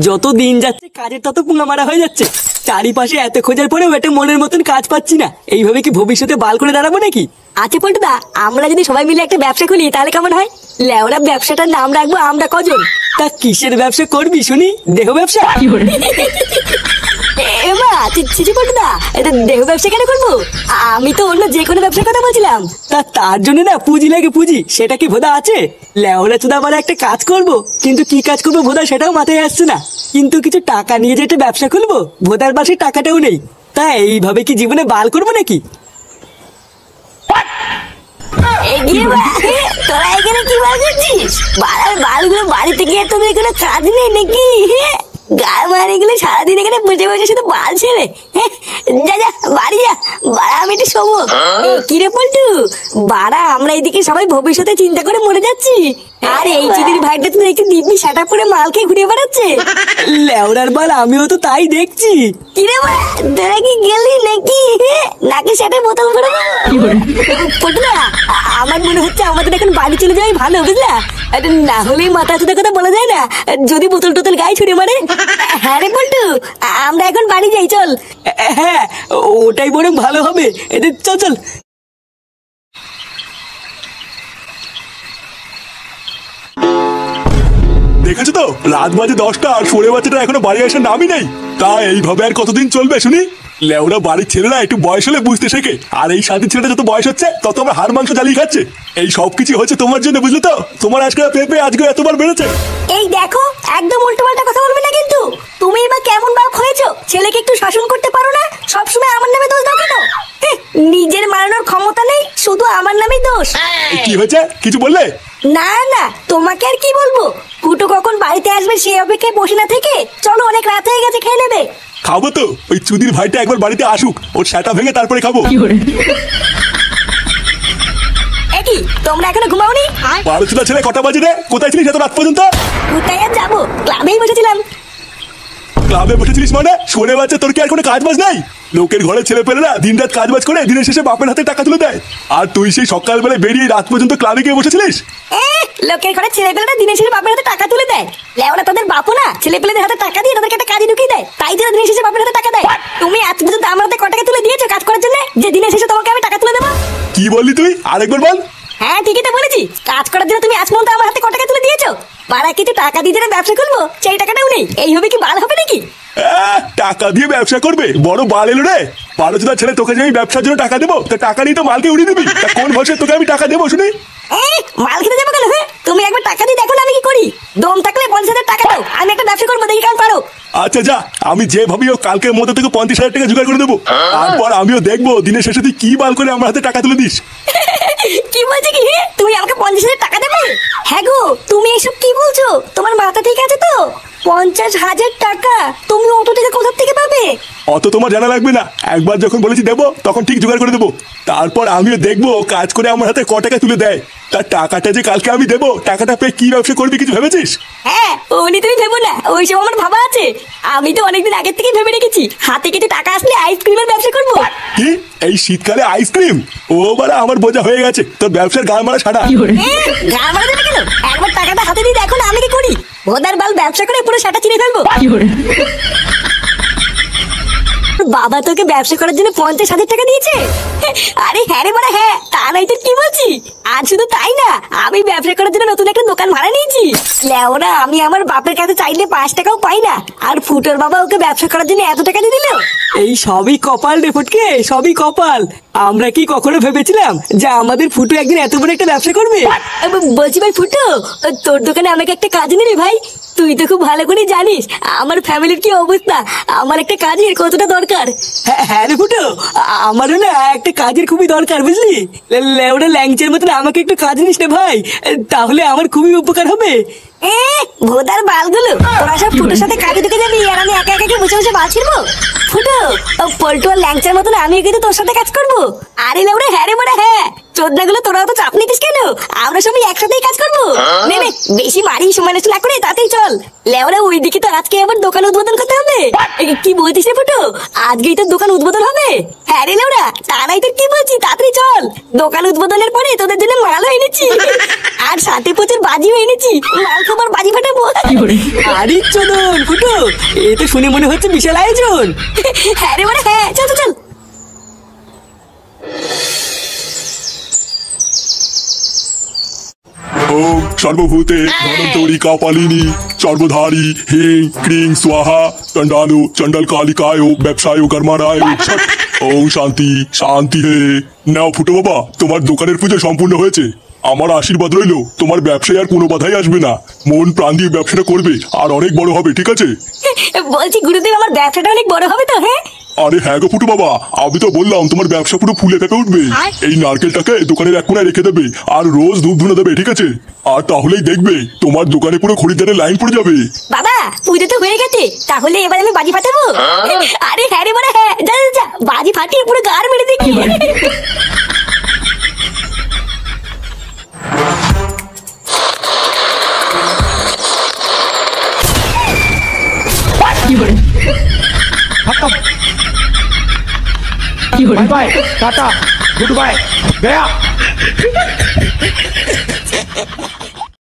যত দিন যাচ্ছে কাজের তত পুঙ্গা মারা হয়ে যাচ্ছে। চারিপাশে এত খোঁজার পরেও একটা মনের মতন কাজ পাচ্ছি না। এইভাবে কি ভবিষ্যতে বাল করে দাঁড়াবো নাকি? আচ্ছা পল্টুদা, আমরা যদি সবাই মিলে একটা ব্যবসা খুলি তাহলে কেমন হয়? লেওরা ব্যবসাটার নাম রাখবো আমরা কজন। তা কিসের ব্যবসা করবি শুনি? দেহ ব্যবসা? পল্টুদা, এটা দেহ ব্যবসা কেন করবো? আমি তো অন্য যে কোনো ব্যবসার কথা বলছিলাম। তার জন্য না পুঁজি লাগে, পুঁজি। সেটা কি ভোদা আছে? লেওরা চুদা মানে একটা কাজ করবো, কিন্তু কি কাজ করবো ভোদা সেটাও মাথায় আসছে না। কিন্তু কিছু টাকা নিয়ে যে একটা ব্যবসা খুলবো, ভোদার পাশে টাকাটাও নেই। তা এইভাবে কি জীবনে বাল করবো নাকি? তোরা এখানে কি বার করছিস? বাড়ার বালগুলো বাড়িতে গিয়ে তুমি কোনো কাজ নেই নাকি? গায়ে মারি গুলো সারাদিন এখানে বসে বসে শুধু বাল ছেড়ে। যা যা বাড়ি যা, বাড়া আমি একটু শোবো। কিরে পল্টু, বাড়া আমরা এদিকে সবাই ভবিষ্যতে চিন্তা করে মরে যাচ্ছি, আর এই চিদির ভাইটা তো দেখছি দিব্যি সাটা পরে মাল খেয়ে ঘুরে বেড়াচ্ছে। লেওরার বাল আমিও তো তাই দেখছি। কিরে তোরা কি গেলি নাকি? নাকি সেটা বোতল করে পটুলা, আমার মনে হচ্ছে আমাদের এখন বাড়ি চলে যাওয়াই ভালো, বুঝলা? না হলেই মাথা চুদা কথা বলা যায় না, যদি বোতল টোতল গায়ে ছুড়ে মারে। হ্যাঁ রে পল্টু, আমরা এখন বাড়ি যাই, চল। হ্যাঁ, ওটাই বরং ভালো হবে। চল চল। দেখেছো তো, রাত বাজে 10টা আর সরে বাচ্চাটা এখনো বাড়ি আসার নামই নেই। তা এইভাবে আর কতদিন চলবে শুনি? লেওরা বাড়ির ছেলেরা একটু বয়স হলে বুঝতে শেখে, আর এই সাথী ছেলেটা যত বয়স হচ্ছে তত আমরা হাড় মাংস জ্বালিয়ে খাচ্ছে। এই সব কিছু হচ্ছে তোমার জন্য, বুঝলে তো? তোমার আজকে পেঁপে আজকে এতবার বেড়েছে। এই দেখো, একদম উল্টো পাল্টা কথা বলবে না কিন্তু। তুমি এবার কেমন বাপ হয়েছো? ছেলেকে একটু শাসন করতে পারো না? সবসময় আমার নামে দোষ দাও কেন? নিজের মারানোর ক্ষমতা নেই, শুধু আমার নামেই দোষ। কি হয়েছে, কিছু বললে? না না, তোমাকে আর কি বলবো। কুটু কখন বাড়িতে আসবে সেই অপেক্ষায় বসে না থেকে চলো, অনেক রাত হয়ে গেছে, খেয়ে নেবে। খাবো তো, ওই চুদির ভাইটা একবার বাড়িতে আসুক, ওর সেটা ভেঙে তারপরে খাবো। একই, তোমরা এখনো ঘুমাওনি? 12টা ছেলে কটা বাজে রে? কোথায় ছিলিস এত রাত পর্যন্ত? কোথায় আর যাবো, ক্লাবেই বসেছিলাম। ক্লাবে বসেছিলিস মানে? শুনে বাচ্চা, তোর কি আর কোনো কাজ বাজ নাই? লোকের ঘরে ছেলে পেলেরা দিন রাত কাজ বাজ করে দিনের শেষে বাপের হাতে টাকা তুলে দেয়, আর তুই সেই সকালবেলায় বেরিয়ে রাত পর্যন্ত ক্লাবে গিয়ে বসেছিলিস? লোকের ঘরে ছেলে পেলেরা দিনের শেষে বাপের হাতে টাকা তুলে দেয়? লেওরা তাদের বাপও না ছেলে পেলেদের হাতে টাকা দিয়ে তাদেরকে একটা কাজে ঢুকিয়ে দেয়, তাই তারা দিনের শেষে বাপের হাতে টাকা দেয়। তুমি আজ পর্যন্ত আমার হাতে ক টাকা তুলে দিয়েছো কাজ করার জন্য, যে দিনের শেষে তোমাকে আমি টাকা তুলে দেবো? কি বললি তুই? আরেকবার বল। হ্যাঁ ঠিকই তো বলেছি, কাজ করার জন্য তুমি আজ পর্যন্ত আমার হাতে ক টাকা তুলে দিয়েছো? পাড়া কিছু টাকা দিয়ে যেন ব্যবসা করবো সেই টাকাটাও নেই, এই হবে কি বাল হবে নাকি? টাকা দিয়ে ব্যবসা করবে? বড় বাল এলো রে। 12টা ছেলে তোকে যে আমি ব্যবসার জন্য টাকা দেবো, তা টাকা নিয়ে তো মালকে উড়িয়ে দিবি। তা কোন ভাষায় তোকে আমি টাকা দেবো শুনি? মাল খেতে যাবো কেন? তুমি একবার টাকা দিয়ে দেখো না আমি কি করি। দম থাকলে 50,000 টাকা দাও, আমি একটা ব্যবসা করবো, দেখি কাজ পারো। আচ্ছা যা, আমি যে ভাবি ও কালকের মধ্যে থেকে 50,000 টাকা জোগাড় করে দেবো, তারপর আমিও দেখবো দিনের শেষে তুই কি বাল করে আমার হাতে টাকা তুলে দিস। কি বলছে কি? তুমি আমাকে 50,000 টাকা দেবে? হ্যাঁ গো, তুমি এসব কি বলছো? তোমার মাথা ঠিক আছে তো? 50,000 টাকা তুমি অত টাকা কোথা থেকে পাবে? অত তোমার জানা লাগবে না, একবার যখন বলেছি দেবো তখন ঠিক জোগাড় করে দেবো। তারপর আমিও দেখবো কাজ করে আমার হাতে ক টাকা তুলে দেয়। তার টাকাটা যে কালকে আমি দেবো, টাকাটা পেয়ে কি ব্যবসা করবি কিছু ভেবেছিস? হ্যাঁ, ওনি তুমি ভেবো না, ওইসব আমার ভাবা আছে। আমি তো অনেকদিন আগের থেকে ভেবে রেখেছি, হাতে কিছু টাকা আসলে আইসক্রিমের ব্যবসা করবো। কি এই শীতকালে আইসক্রিম? ও বাড়া, আমার বোঝা হয়ে গেছে তোর ব্যবসার গান মারা ছাড়া। গান মারা দেবে কেন? একবার টাকাটা হাতে দিয়ে দেখো না আমি কি করি। ভোদার বাল ব্যবসা করে পুরো সাটা চিনে ফেলবো। বাবা তোকে ব্যবসা করার জন্য 50,000 টাকা দিয়েছে? আরে হ্যাঁ রে বড়া, হ্যাঁ, তা নাই তো কি বলছি। আর শুধু তাই না, আমি ব্যবসা করার জন্য নতুন একটা দোকান ভাড়া নিয়েছি। লেওরা, আমি আমার বাপের কাছে চাইলে 5 টাকাও পাই না, আর ফুটোর বাবা ওকে ব্যবসা করার জন্য এত টাকা দিয়ে দিল। এই সবই কপাল রে ফটকে, সবই কপাল। আমরা কি কখনো ভেবেছিলাম যে আমাদের ফুটো একদিন এত বড় একটা ব্যবসা করবে? বলছি ভাই ফুটো, তোর দোকানে আমাকে একটা কাজ নিবি ভাই? তুই তো খুব ভালো করে জানিস আমার ফ্যামিলির কি অবস্থা, আমার একটা কাজের কতটা দরকার। হ্যাঁ রে ফুটো, আমারও না একটা কাজের খুবই দরকার, বুঝলি? লেওড়া ল্যাংচের মতন আমাকে একটু কাজ নিস না ভাই, তাহলে আমার খুবই উপকার হবে। ভোদার বালগুলো, তোরা সব ফুটোর সাথে কাজে ঢুকে যাবি আর আমি একা একা বসে বসে বাল ছিড়বো? ফুটো, পল্টু আর ল্যাংচার মতন আমিও কিন্তু তোর সাথে কাজ করবো। আরে লেওড়া, হ্যাঁ রে বড়া হ্যাঁ, চোদনাগুলো তোরা তো চাপ নিতিস কেন? আমরা সবাই একসাথেই কাজ করবো। নে নে, বেশি মারি সময় নষ্ট না করে তাতেই চল। লেওড়া, ওইদিকে তো আজকে আবার দোকান উদ্বোধন করতে হবে। কি বলছিস রে ফুটো, আজকেই তোর দোকান উদ্বোধন হবে? হ্যাঁ রে লেওড়া, তারাই তোর কি বলছি, তাড়াতাড়ি চল। দোকান উদ্বোধনের পরে তোদের জন্য মালও এনেছি। আর সাথে প্রচুর বাজিও এনেছি, মাল খাবার বাজি ফাটাবো। আরে চোদন ফুটো, এ তো শুনে মনে হচ্ছে বিশাল আয়োজন। হ্যাঁ রে, হ্যাঁ, চল চল চল। ওম সর্বভূতে ধনন্তরি কাপালিনী সর্বধারী হিং ক্রিং স্বাহা চণ্ডালো চণ্ডাল কালিকায় ব্যবসায় কর্মারায় ওম শান্তি শান্তি হে। নাও ফুটো বাবা, তোমার দোকানের পুজো সম্পূর্ণ হয়েছে। আমার আশীর্বাদ রইলো, তোমার ব্যবসায় আর কোনো বাধাই আসবে না। মন প্রাণ দিয়ে ব্যবসাটা করবে আর অনেক বড় হবে, ঠিক আছে? বলছি গুরুদেব, আমার ব্যবসাটা অনেক বড় হবে তো? হ্যাঁ আরে হ্যাঁ গো ফুটু বাবা, আমি তো বললাম তোমার ব্যবসা পুরো ফুলে ফেপে উঠবে। এই নারকেলটাকে দোকানের এক কোনায় রেখে দেবে আর রোজ ধূপ ধুনে দেবে, ঠিক আছে? আর তাহলেই দেখবে তোমার দোকানে পুরো খরিদ্দারের লাইন পড়ে যাবে। বাবা, পুজো তো হয়ে গেছে, তাহলে এবার আমি বাজি ফাটাবো? আরে হ্যাঁ রে, হ্যাঁ, যা যা যা, বাজি ফাটিয়ে পুরো গার মেরে দেখি। Bye bye tata goodbye गया